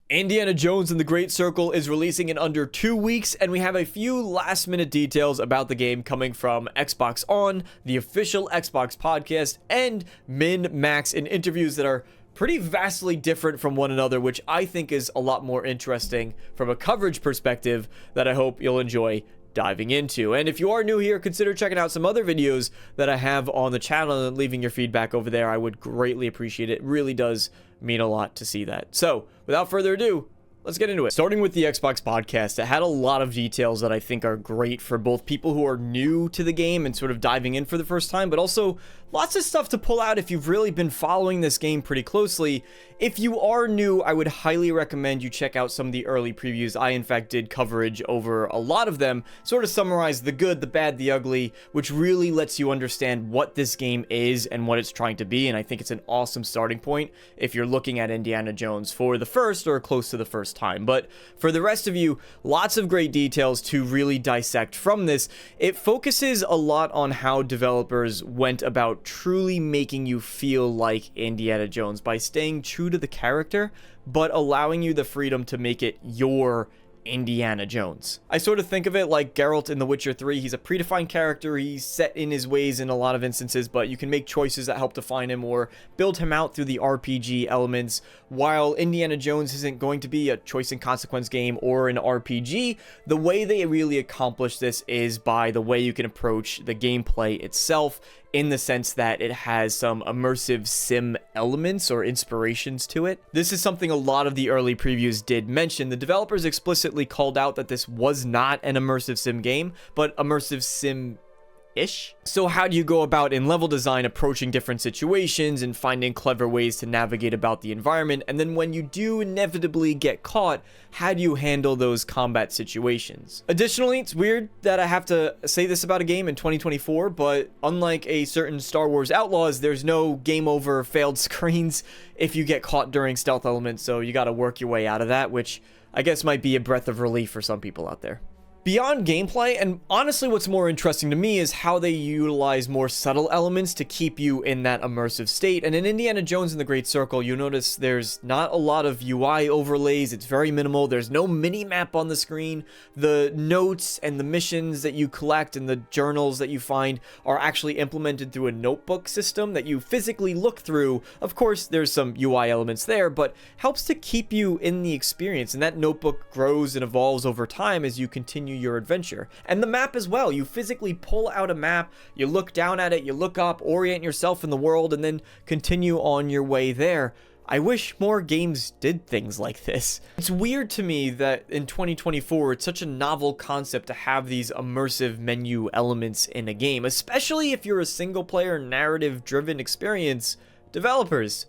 Indiana Jones and the Great Circle is releasing in under 2 weeks, and we have a few last-minute details about the game coming from Xbox On, the official Xbox podcast, and Min Max in interviews that are pretty vastly different from one another, which I think is a lot more interesting from a coverage perspective that I hope you'll enjoy diving into. And if you are new here, consider checking out some other videos that I have on the channel and leaving your feedback over there. I would greatly appreciate it. It really does mean a lot to see that. So without further ado, let's get into it. Starting with the Xbox podcast, it had a lot of details that I think are great for both people who are new to the game and sort of diving in for the first time, but also lots of stuff to pull out if you've really been following this game pretty closely. If you are new, I would highly recommend you check out some of the early previews. I, in fact, did coverage over a lot of them, sort of summarize the good, the bad, the ugly, which really lets you understand what this game is and what it's trying to be, and I think it's an awesome starting point if you're looking at Indiana Jones for the first or close to the first time. But for the rest of you, lots of great details to really dissect from this. It focuses a lot on how developers went about truly making you feel like Indiana Jones by staying true to the character, but allowing you the freedom to make it your Indiana Jones. I sort of think of it like Geralt in The Witcher 3. He's a predefined character, he's set in his ways in a lot of instances, but you can make choices that help define him or build him out through the RPG elements. While Indiana Jones isn't going to be a choice and consequence game or an RPG, the way they really accomplish this is by the way you can approach the gameplay itself, in the sense that it has some immersive sim elements or inspirations to it. This is something a lot of the early previews did mention. The developers explicitly called out that this was not an immersive sim game, but immersive sim-ish. So how do you go about in level design approaching different situations and finding clever ways to navigate about the environment? And then when you do inevitably get caught, how do you handle those combat situations? Additionally, it's weird that I have to say this about a game in 2024, but unlike a certain Star Wars Outlaws, there's no game over failed screens if you get caught during stealth elements, so you gotta work your way out of that, which I guess might be a breath of relief for some people out there. Beyond gameplay, and honestly what's more interesting to me, is how they utilize more subtle elements to keep you in that immersive state. And in Indiana Jones and the Great Circle, you'll notice there's not a lot of UI overlays. It's very minimal. There's no mini-map on the screen. The notes and the missions that you collect and the journals that you find are actually implemented through a notebook system that you physically look through. Of course, there's some UI elements there, but helps to keep you in the experience. And that notebook grows and evolves over time as you continue your adventure. And the map as well. You physically pull out a map, you look down at it, you look up, orient yourself in the world, and then continue on your way there. I wish more games did things like this. It's weird to me that in 2024, it's such a novel concept to have these immersive menu elements in a game, especially if you're a single-player, narrative-driven experience. Developers,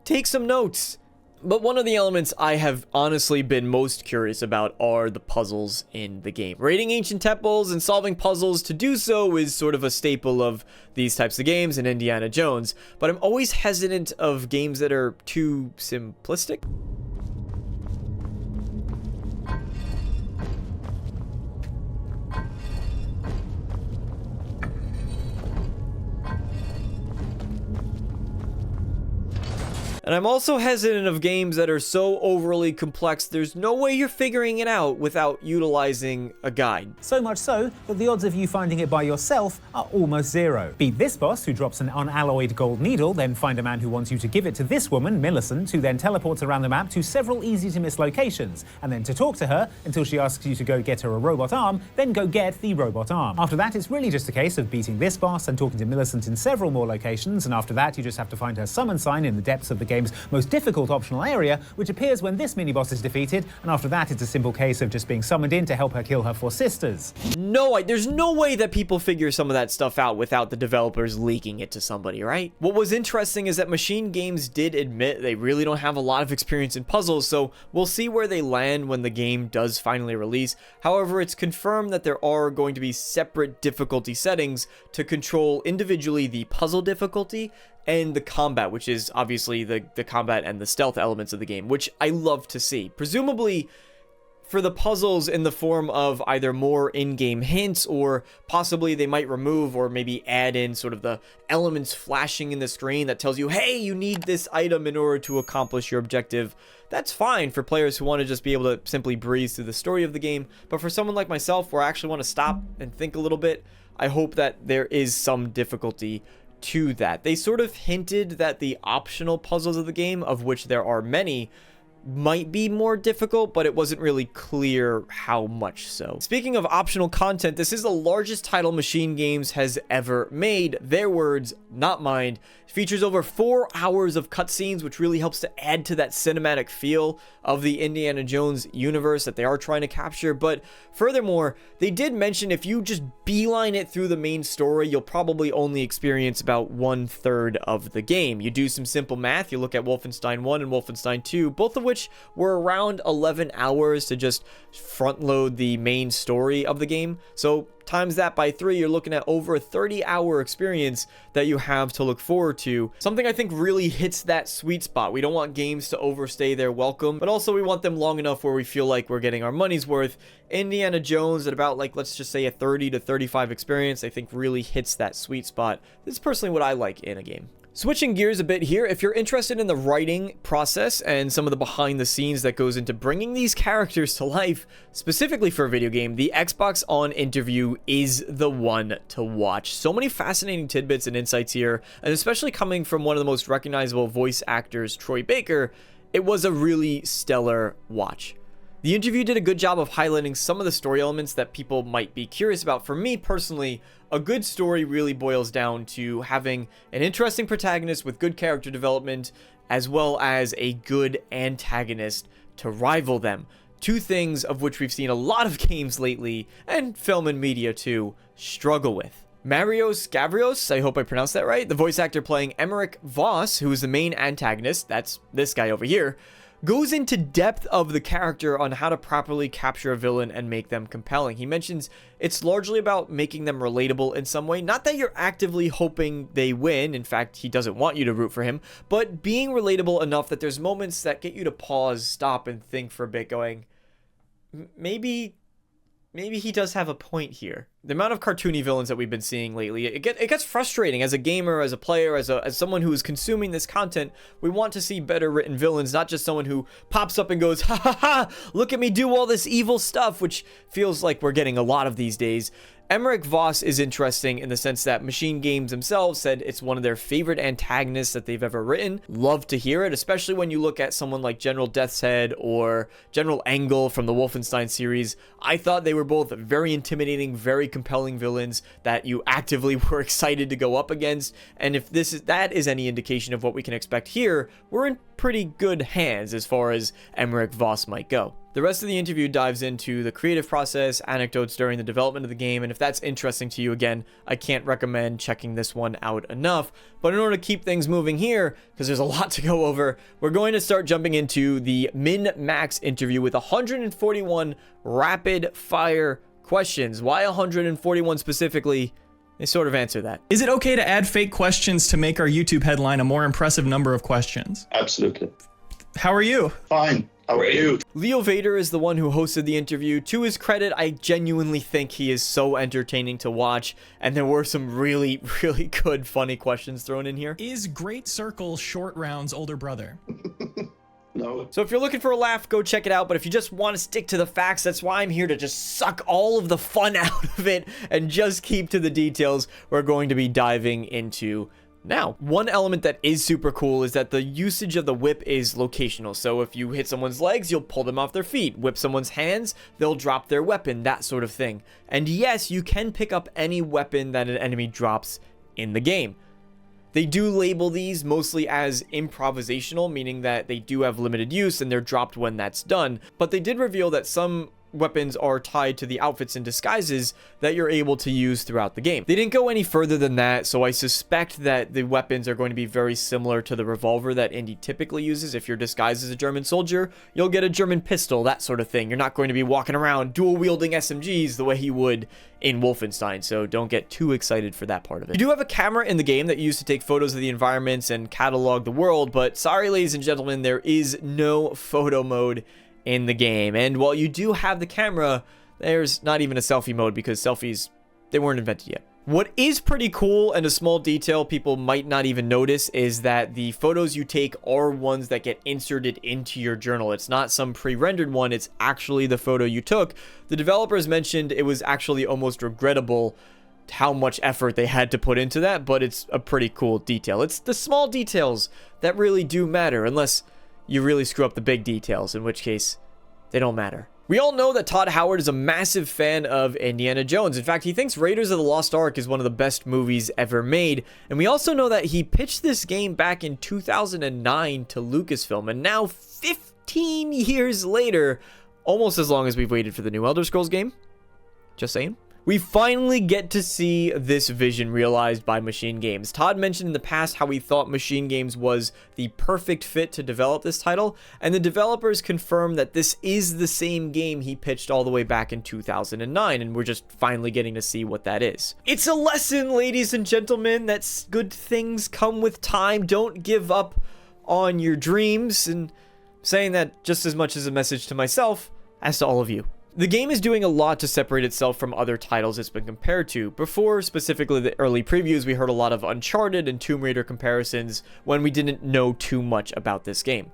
take some notes. But one of the elements I have honestly been most curious about are the puzzles in the game. Raiding ancient temples and solving puzzles, to do so is sort of a staple of these types of games in Indiana Jones, but I'm always hesitant of games that are too simplistic. And I'm also hesitant of games that are so overly complex there's no way you're figuring it out without utilizing a guide. So much so that the odds of you finding it by yourself are almost zero. Beat this boss, who drops an unalloyed gold needle, then find a man who wants you to give it to this woman, Millicent, who then teleports around the map to several easy-to-miss locations, and then to talk to her until she asks you to go get her a robot arm, then go get the robot arm. After that, it's really just a case of beating this boss and talking to Millicent in several more locations, and after that, you just have to find her summon sign in the depths of the game's most difficult optional area, which appears when this mini-boss is defeated, and after that it's a simple case of just being summoned in to help her kill her 4 sisters. There's no way that people figure some of that stuff out without the developers leaking it to somebody, right? What was interesting is that Machine Games did admit they really don't have a lot of experience in puzzles, so we'll see where they land when the game does finally release. However, it's confirmed that there are going to be separate difficulty settings to control individually the puzzle difficulty and the combat, which is obviously the combat and the stealth elements of the game, which I love to see. Presumably, for the puzzles in the form of either more in-game hints, or possibly they might remove or maybe add in sort of the elements flashing in the screen that tells you, hey, you need this item in order to accomplish your objective. That's fine for players who want to just be able to simply breeze through the story of the game. But for someone like myself, where I actually want to stop and think a little bit, I hope that there is some difficulty to that. They sort of hinted that the optional puzzles of the game, of which there are many, might be more difficult, but it wasn't really clear how much so. Speaking of optional content, this is the largest title Machine Games has ever made. Their words, not mine. It features over 4 hours of cutscenes, which really helps to add to that cinematic feel of the Indiana Jones universe that they are trying to capture. But furthermore, they did mention if you just beeline it through the main story, you'll probably only experience about 1/3 of the game. You do some simple math, you look at Wolfenstein 1 and Wolfenstein 2, both of which were around 11 hours to just front load the main story of the game. So times that by 3, you're looking at over a 30-hour experience that you have to look forward to. Something I think really hits that sweet spot. We don't want games to overstay their welcome, but also we want them long enough where we feel like we're getting our money's worth. Indiana Jones at about, like, let's just say a 30 to 35 experience, I think really hits that sweet spot. This is personally what I like in a game. Switching gears a bit here, if you're interested in the writing process and some of the behind the scenes that goes into bringing these characters to life, specifically for a video game, the Xbox On interview is the one to watch. So many fascinating tidbits and insights here, and especially coming from one of the most recognizable voice actors, Troy Baker, it was a really stellar watch. The interview did a good job of highlighting some of the story elements that people might be curious about. For me personally, a good story really boils down to having an interesting protagonist with good character development, as well as a good antagonist to rival them. Two things of which we've seen a lot of games lately, and film and media too, struggle with. Marios Gavrios, I hope I pronounced that right, the voice actor playing Emmerich Voss, who is the main antagonist, that's this guy over here, goes into depth of the character on how to properly capture a villain and make them compelling. He mentions it's largely about making them relatable in some way. Not that you're actively hoping they win. In fact, he doesn't want you to root for him, but being relatable enough that there's moments that get you to pause, stop, and think for a bit going, maybe he does have a point here. The amount of cartoony villains that we've been seeing lately, it gets frustrating as a gamer, as a player, as someone who is consuming this content. We want to see better written villains, not just someone who pops up and goes, ha ha ha, look at me do all this evil stuff, which feels like we're getting a lot of these days. Emmerich Voss is interesting in the sense that Machine Games themselves said it's one of their favorite antagonists that they've ever written. Love to hear it, especially when you look at someone like General Death's Head or General Engel from the Wolfenstein series. I thought they were both very intimidating, very compelling villains that you actively were excited to go up against. And if that is any indication of what we can expect here, we're in pretty good hands as far as Emmerich Voss might go. The rest of the interview dives into the creative process, anecdotes during the development of the game, and if that's interesting to you, again, I can't recommend checking this one out enough. But in order to keep things moving here, because there's a lot to go over, we're going to start jumping into the min-max interview with 141 rapid-fire questions. Why 141 specifically? They sort of answer that. Is it okay to add fake questions to make our YouTube headline a more impressive number of questions? Absolutely. How are you? Fine. How are you? Leo Vader is the one who hosted the interview. To his credit, I genuinely think he is so entertaining to watch, and there were some really, really good, funny questions thrown in here. Is Great Circle Short Round's older brother? No. So if you're looking for a laugh, go check it out. But if you just want to stick to the facts, that's why I'm here, to just suck all of the fun out of it and just keep to the details we're going to be diving into now. One element that is super cool is that the usage of the whip is locational. So if you hit someone's legs, you'll pull them off their feet. Whip someone's hands, they'll drop their weapon, that sort of thing. And yes, you can pick up any weapon that an enemy drops in the game. They do label these mostly as improvisational, meaning that they do have limited use and they're dropped when that's done. But they did reveal that some weapons are tied to the outfits and disguises that you're able to use throughout the game. They didn't go any further than that, so I suspect that the weapons are going to be very similar to the revolver that Indy typically uses. If you're disguised as a German soldier, you'll get a German pistol, that sort of thing. You're not going to be walking around dual-wielding SMGs the way you would in Wolfenstein, so don't get too excited for that part of it. You do have a camera in the game that you use to take photos of the environments and catalog the world, but sorry, ladies and gentlemen, there is no photo mode in the game. And while you do have the camera, there's not even a selfie mode because selfies, they weren't invented yet. What is pretty cool, and a small detail people might not even notice, is that the photos you take are ones that get inserted into your journal. It's not some pre-rendered one, it's actually the photo you took. The developers mentioned it was actually almost regrettable how much effort they had to put into that, but it's a pretty cool detail. It's the small details that really do matter, unless you really screw up the big details, in which case they don't matter. We all know that Todd Howard is a massive fan of Indiana Jones. In fact, he thinks Raiders of the Lost Ark is one of the best movies ever made. And we also know that he pitched this game back in 2009 to Lucasfilm. And now, 15 years later, almost as long as we've waited for the new Elder Scrolls game, just saying, we finally get to see this vision realized by Machine Games. Todd mentioned in the past how he thought Machine Games was the perfect fit to develop this title, and the developers confirmed that this is the same game he pitched all the way back in 2009, and we're just finally getting to see what that is. It's a lesson, ladies and gentlemen, that good things come with time. Don't give up on your dreams, and saying that just as much as a message to myself as to all of you. The game is doing a lot to separate itself from other titles it's been compared to. Before, specifically the early previews, we heard a lot of Uncharted and Tomb Raider comparisons when we didn't know too much about this game.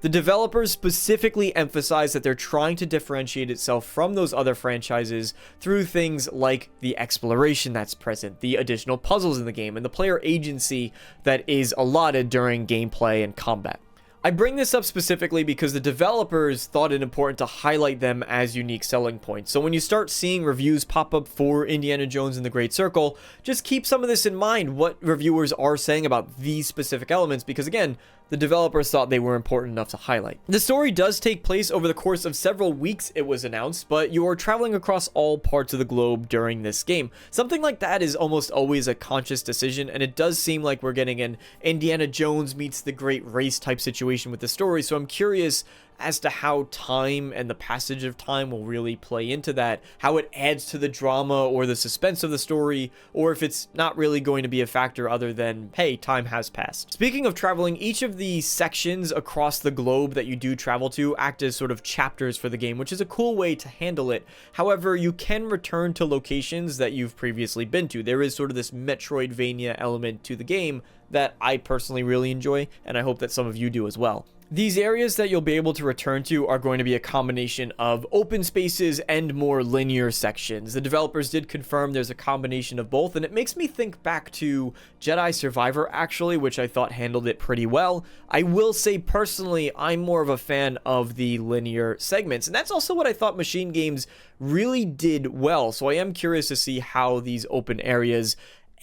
The developers specifically emphasize that they're trying to differentiate itself from those other franchises through things like the exploration that's present, the additional puzzles in the game, and the player agency that is allotted during gameplay and combat. I bring this up specifically because the developers thought it important to highlight them as unique selling points. So when you start seeing reviews pop up for Indiana Jones and the Great Circle, just keep some of this in mind, what reviewers are saying about these specific elements, because again, the developers thought they were important enough to highlight. The story does take place over the course of several weeks, it was announced, but you are traveling across all parts of the globe during this game. Something like that is almost always a conscious decision, and it does seem like we're getting an Indiana Jones meets the Great Race type situation with the story, so I'm curious as to how time and the passage of time will really play into that, how it adds to the drama or the suspense of the story, or if it's not really going to be a factor other than, hey, time has passed. Speaking of traveling, each of the sections across the globe that you do travel to act as sort of chapters for the game, which is a cool way to handle it. However, you can return to locations that you've previously been to. There is sort of this Metroidvania element to the game that I personally really enjoy, and I hope that some of you do as well. These areas that you'll be able to return to are going to be a combination of open spaces and more linear sections. The developers did confirm there's a combination of both, and it makes me think back to Jedi Survivor actually, which I thought handled it pretty well. I will say personally, I'm more of a fan of the linear segments, and that's also what I thought Machine Games really did well. So I am curious to see how these open areas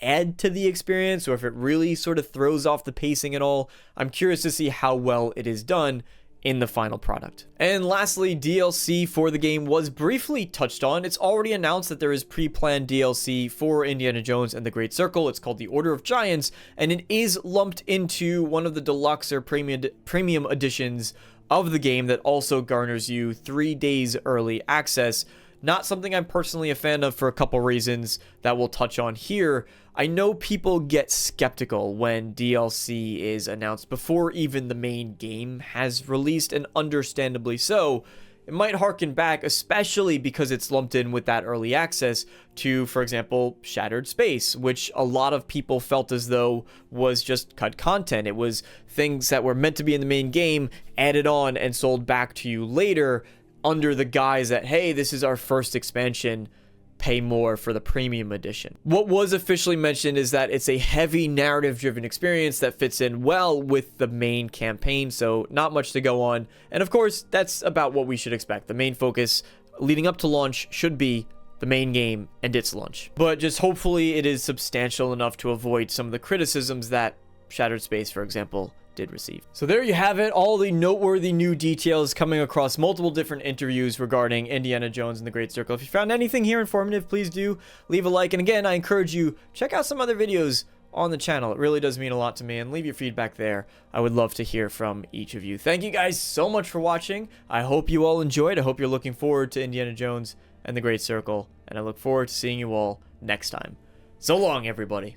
add to the experience, or if it really sort of throws off the pacing at all. I'm curious to see how well it is done in the final product. And lastly, DLC for the game was briefly touched on. It's already announced that there is pre-planned DLC for Indiana Jones and the Great Circle. It's called the Order of Giants, and it is lumped into one of the deluxe or premium editions of the game that also garners you 3 days early access. Not something I'm personally a fan of for a couple reasons that we'll touch on here. I know people get skeptical when DLC is announced before even the main game has released, and understandably so. It might harken back, especially because it's lumped in with that early access to, for example, Shattered Space, which a lot of people felt as though was just cut content. It was things that were meant to be in the main game added on and sold back to you later, under the guise that, hey, this is our first expansion, pay more for the premium edition. What was officially mentioned is that it's a heavy narrative-driven experience that fits in well with the main campaign, so not much to go on. And of course, that's about what we should expect. The main focus leading up to launch should be the main game and its launch. But just hopefully it is substantial enough to avoid some of the criticisms that Shattered Space, for example, did receive. So there you have it, all the noteworthy new details coming across multiple different interviews regarding Indiana Jones and the Great Circle. If you found anything here informative, please do leave a like. And again, I encourage you, check out some other videos on the channel. It really does mean a lot to me, and leave your feedback there. I would love to hear from each of you. Thank you guys so much for watching. I hope you all enjoyed. I hope you're looking forward to Indiana Jones and the Great Circle, and I look forward to seeing you all next time. So long, everybody.